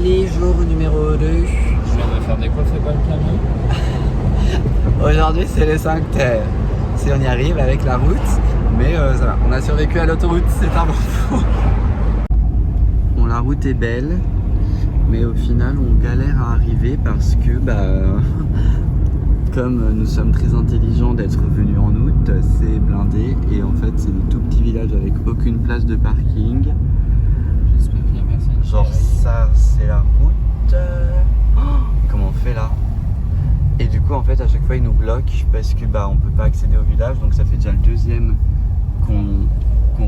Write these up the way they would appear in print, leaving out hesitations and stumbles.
Allez, jour numéro 2. Je viens de faire des coiffes comme Camille. Aujourd'hui c'est le 5 terre. Si on y arrive avec la route, mais ça va, on a survécu à l'autoroute, c'est un bon coup. Bon, la route est belle, mais au final on galère à arriver parce que comme nous sommes très intelligents d'être venus en août, c'est blindé et en fait c'est des tout petits villages avec aucune place de parking. J'espère qu'il n'y a personne. Genre ça c'est la route. Comment on fait là? Et du coup en fait à chaque fois ils nous bloquent parce que on peut pas accéder au village, donc ça fait déjà le deuxième qu'on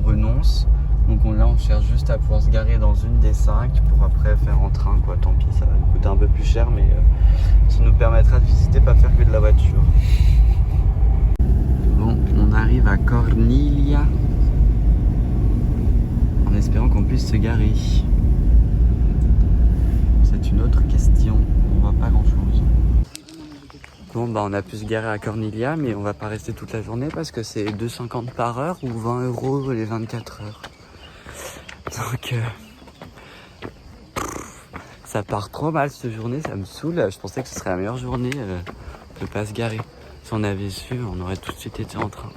renonce. Donc là on cherche juste à pouvoir se garer dans une des 5 pour après faire en train quoi, tant pis ça va nous coûter un peu plus cher mais ça nous permettra de visiter, pas faire que de la voiture. Bon, on arrive à Corniglia en espérant qu'on puisse se garer. C'est une autre question, on voit pas grand chose. Bon on a pu se garer à Corniglia mais on va pas rester toute la journée parce que c'est 2,50 par heure ou 20 € les 24 heures. Donc ça part trop mal cette journée, ça me saoule. Je pensais que ce serait la meilleure journée de pas se garer. Si on avait su, on aurait tout de suite été en train.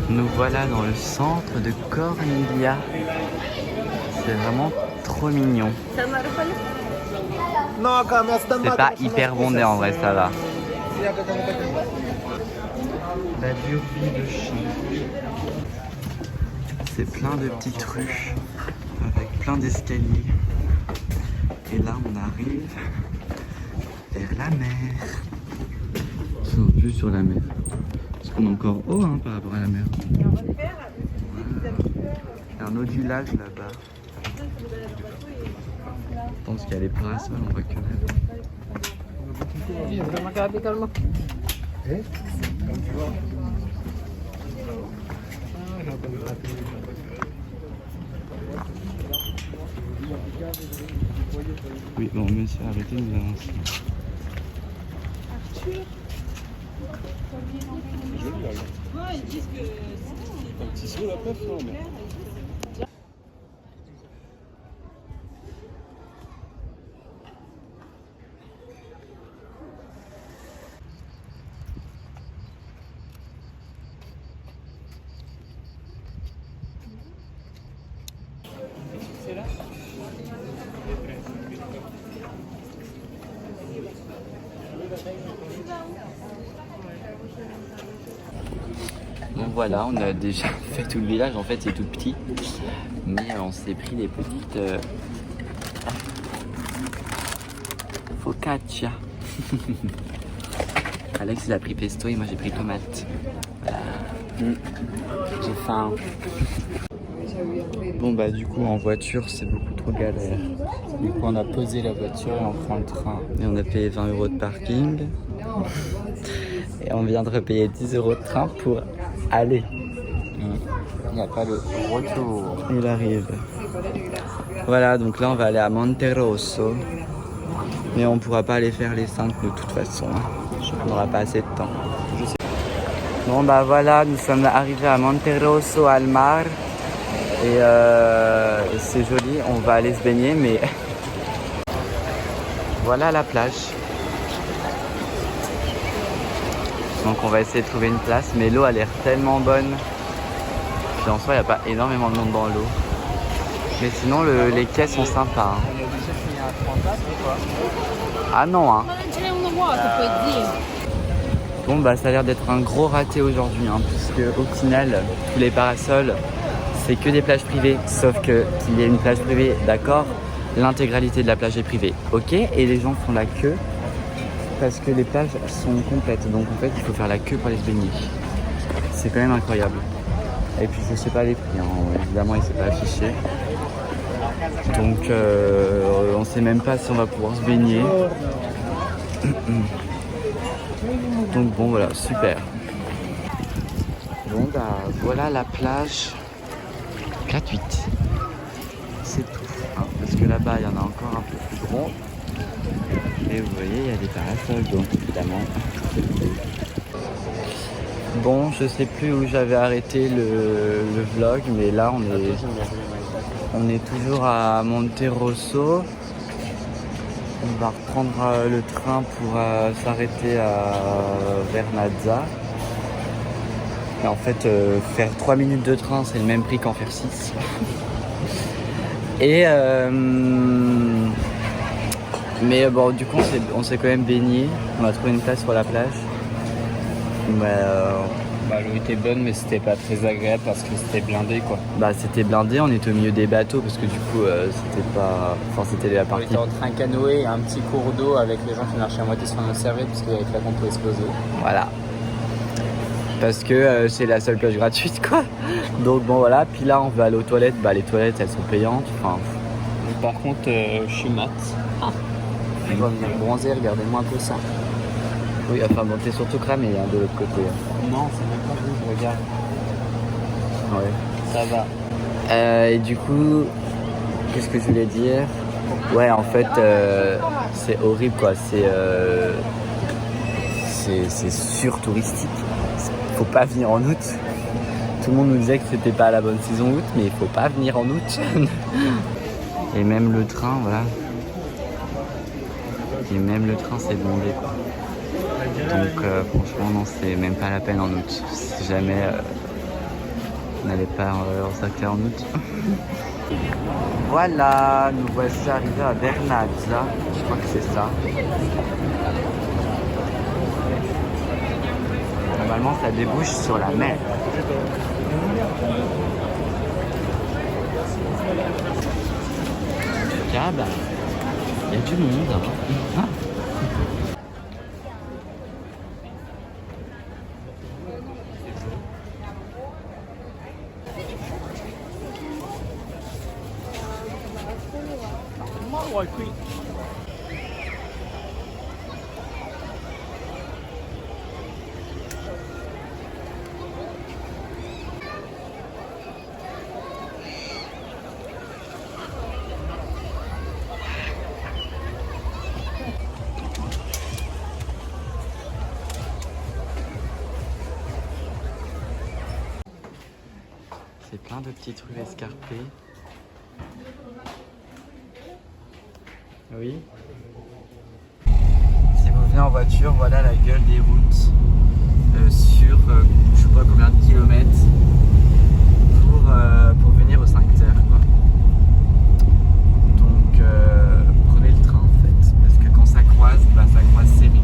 Nous voilà dans le centre de Corniglia. C'est vraiment trop mignon. C'est pas hyper bondé en vrai, ça va. La durée de chien. C'est plein de petites rues avec plein d'escaliers. Et là on arrive vers la mer. Sur vue sur la mer. Parce qu'on est encore haut par rapport à la mer. Voilà. Il y a un autre village là-bas. Je pense qu'il y a les parasols, on voit que là. Oui, bon, monsieur, arrêtez de nous avancer. Ils disent que c'est un petit saut la meuf, non mais... Bon voilà, on a déjà fait tout le village, en fait c'est tout petit, mais on s'est pris des petites focaccia. Alex il a pris pesto et moi j'ai pris tomate. Voilà. J'ai faim. Bon du coup en voiture c'est beaucoup trop galère. Du coup, on a posé la voiture et on prend le train. Et on a payé 20 € de parking. Et on vient de repayer 10 € de train pour aller. Il n'y a pas le retour. Il arrive. Voilà, donc là on va aller à Monterosso. Mais on pourra pas aller faire les 5 de toute façon. On n'aura pas assez de temps. Bon voilà, nous sommes arrivés à Monterosso al Mar. Et c'est joli, on va aller se baigner mais... Voilà la plage. Donc on va essayer de trouver une place, mais l'eau a l'air tellement bonne. Puis en soi, il n'y a pas énormément de monde dans l'eau. Mais sinon, les quais sont sympas. On est obligé de finir à 30 places ou quoi? Ah non Bon ça a l'air d'être un gros raté aujourd'hui, puisque au final, tous les parasols, c'est que des plages privées. Sauf que qu'il y ait une plage privée, d'accord, l'intégralité de la plage est privée, ok, et les gens font la queue parce que les plages sont complètes, donc en fait il faut faire la queue pour aller se baigner. C'est quand même incroyable. Et puis je sais pas les prix, évidemment il s'est pas affiché, donc on sait même pas si on va pouvoir se baigner. Donc bon voilà, super. Bon voilà la plage gratuite. C'est tout. Parce que là-bas, il y en a encore un peu plus gros. Et vous voyez, il y a des parasols, donc évidemment. Bon, je sais plus où j'avais arrêté le vlog, mais là, on est toujours à Monterosso. On va reprendre le train pour s'arrêter à Vernazza. Et en fait, faire 3 minutes de train, c'est le même prix qu'en faire 6. Et mais bon, du coup, on s'est quand même baigné. On a trouvé une place sur la plage. L'eau était bonne, mais c'était pas très agréable parce que c'était blindé, quoi. Bah, c'était blindé, on était au milieu des bateaux parce que du coup, c'était pas. Enfin, c'était la On partie. était en train canoë, un petit cours d'eau avec les gens qui marchaient à moitié sur nos serviettes parce qu'avec là qu'on pouvait exploser. Voilà. Parce que c'est la seule plage gratuite, quoi. Donc, bon, voilà. Puis là, on va aller aux toilettes. Bah, les toilettes, elles sont payantes. Enfin. Mais par contre, je suis mat. On va venir bronzer, regardez-moi un peu ça. Oui, enfin, bon, t'es surtout cramé hein, de l'autre côté. Non, c'est même pas rouge, regarde. Ouais. Ça va. Et du coup, qu'est-ce que je voulais dire? Ouais, en fait, c'est horrible, quoi. C'est surtouristique. Faut pas venir en août. Tout le monde nous disait que c'était pas la bonne saison août, mais il faut pas venir en août. Et même le train, voilà. Et même le train, c'est bondé, quoi. Donc, franchement, non, c'est même pas la peine en août. Si jamais on n'allait pas en sacré en août. Voilà, nous voici arrivés à Vernazza. Je crois que c'est ça. Normalement, ça débouche sur la mer. En tout cas, bah, il y a du monde. Hein. C'est plein de petites rues escarpées. Oui. Si vous venez en voiture, voilà la gueule des routes sur je sais pas combien de kilomètres pour venir aux 5 terres, quoi. Donc prenez le train en fait, parce que quand ça croise, bah, ça croise serré,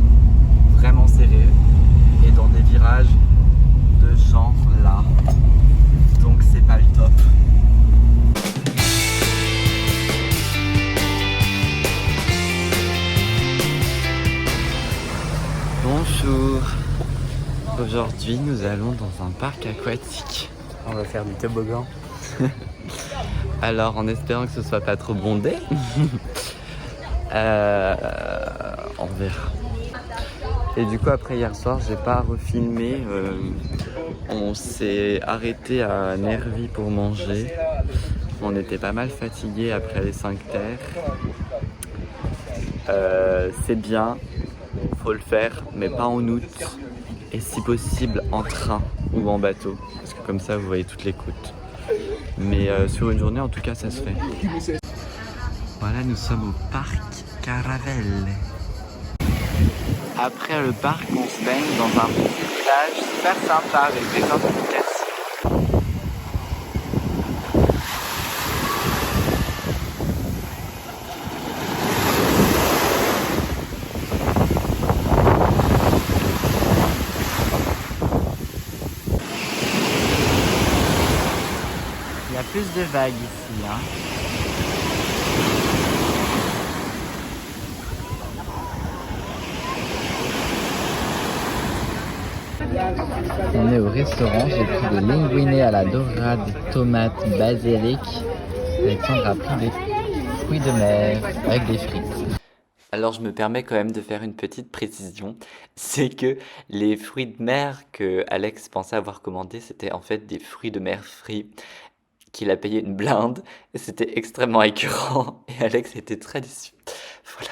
vraiment serré, et dans des virages de genre là. Donc c'est pas le top. Bonjour. Aujourd'hui nous allons dans un parc aquatique. On va faire du toboggan. Alors en espérant que ce soit pas trop bondé. On verra. Et du coup après hier soir j'ai pas refilmé. On s'est arrêté à Nervi pour manger. On était pas mal fatigués après les 5 terres. C'est bien, faut le faire, mais pas en août. Et si possible en train ou en bateau. Parce que comme ça vous voyez toutes les côtes. Mais sur une journée en tout cas ça se fait. Voilà, nous sommes au parc Caravelle. Après le parc, on se baigne dans un petit village super sympa avec des fortifications. Il y a plus de vagues ici, hein. On est au restaurant, j'ai pris des linguine à la dorade, tomate, basilic. Alexandre a pris des fruits de mer avec des frites. Alors je me permets quand même de faire une petite précision, c'est que les fruits de mer que Alex pensait avoir commandés, c'était en fait des fruits de mer frits qu'il a payé une blinde et c'était extrêmement écœurant et Alex était très déçu. Voilà.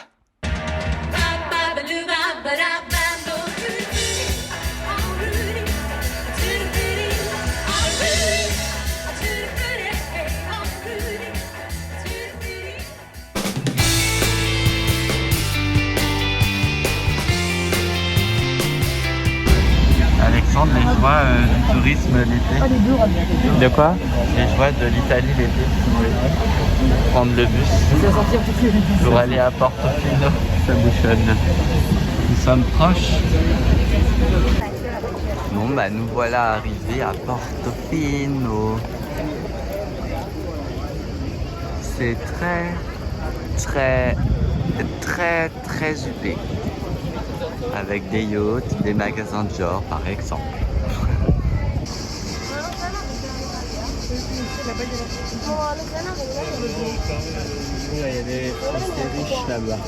ressentent les joies du tourisme l'été. De quoi? Les joies de l'Italie l'été. Prendre le bus pour aller à Portofino. Ça bouchonne. Nous sommes proches. Bon bah nous voilà arrivés à Portofino. C'est très huppé. Avec des yachts, des magasins de genre par exemple. Il y a des Français riches là-bas.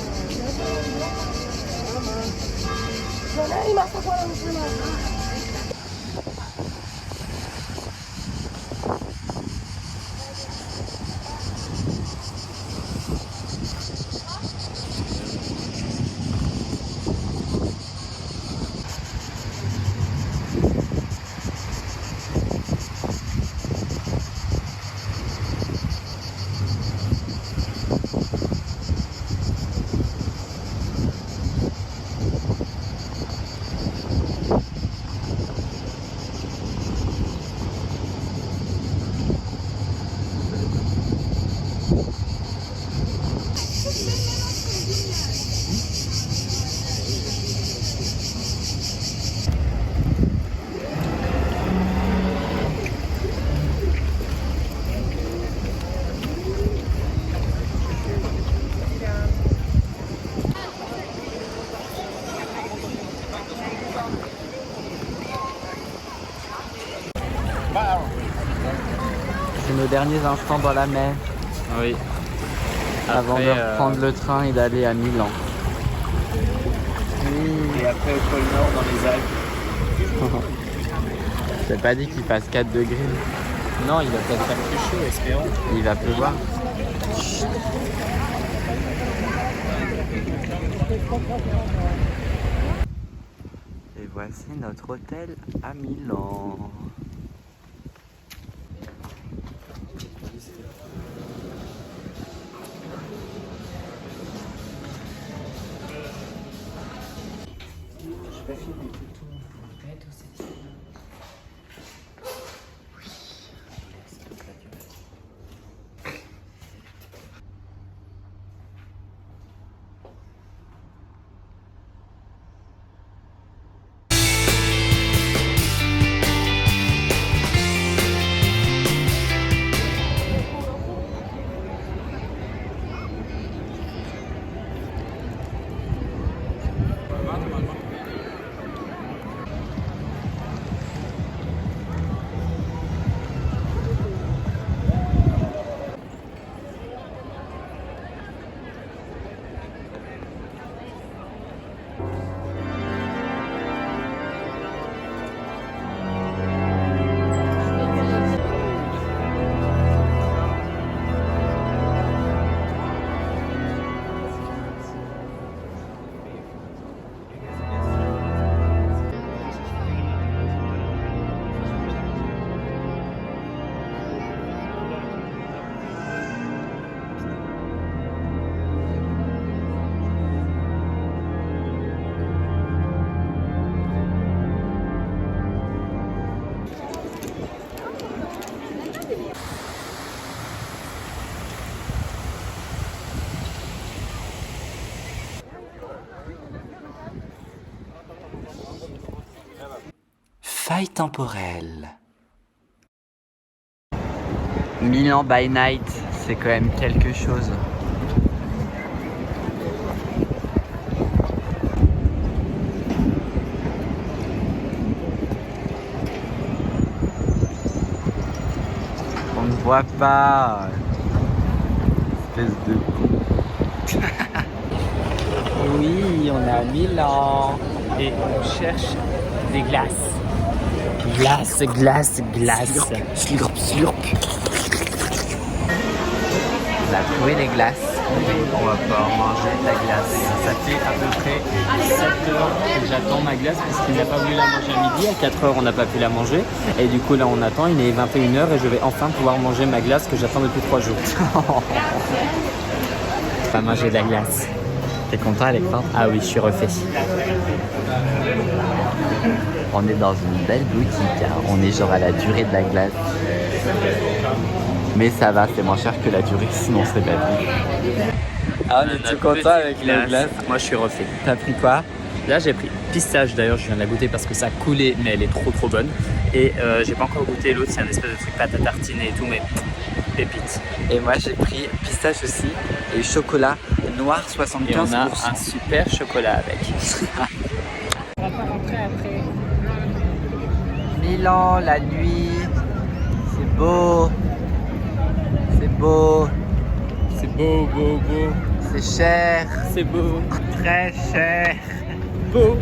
C'est nos derniers instants dans la mer. Oui. Avant de reprendre le train et d'aller à Milan. Et après au pôle Nord dans les Alpes. J'ai pas dit qu'il fasse 4 degrés. Non, il va peut-être faire plus chaud, espérons. Il va pleuvoir. Et voici notre hôtel à Milan. Faille temporelle. Milan by night, c'est quand même quelque chose. On ne voit pas. Espèce de con. Oui, on est à Milan et on cherche des glaces. Glace. Slurp. On a trouvé les glaces. On va pouvoir manger de la glace. Ça fait à peu près 7 heures que j'attends ma glace parce qu'il n'a pas voulu la manger à midi. À 4 heures, on n'a pas pu la manger. Et du coup, là, on attend. Il est 21h et je vais enfin pouvoir manger ma glace que j'attends depuis 3 jours. On va manger de la glace. T'es content, Alexandre? Ah oui, je suis refait. On est dans une belle boutique, hein. On est genre à la durée de la glace. Mais ça va, c'est moins cher que la durée, sinon c'est la vie. Ah, on est tout content avec la glace. Moi, je suis refait. T'as pris quoi? Là, j'ai pris pistache. D'ailleurs, je viens de la goûter parce que ça coulait, mais elle est trop bonne. Et j'ai pas encore goûté l'autre, c'est un espèce de truc pâte à tartiner et tout, mais pépite. Et moi j'ai pris pistache aussi et chocolat noir 75%. Et on a un super chocolat avec. Milan, la nuit, c'est beau, c'est beau, C'est beau. c'est cher, C'est beau. très cher. Beau.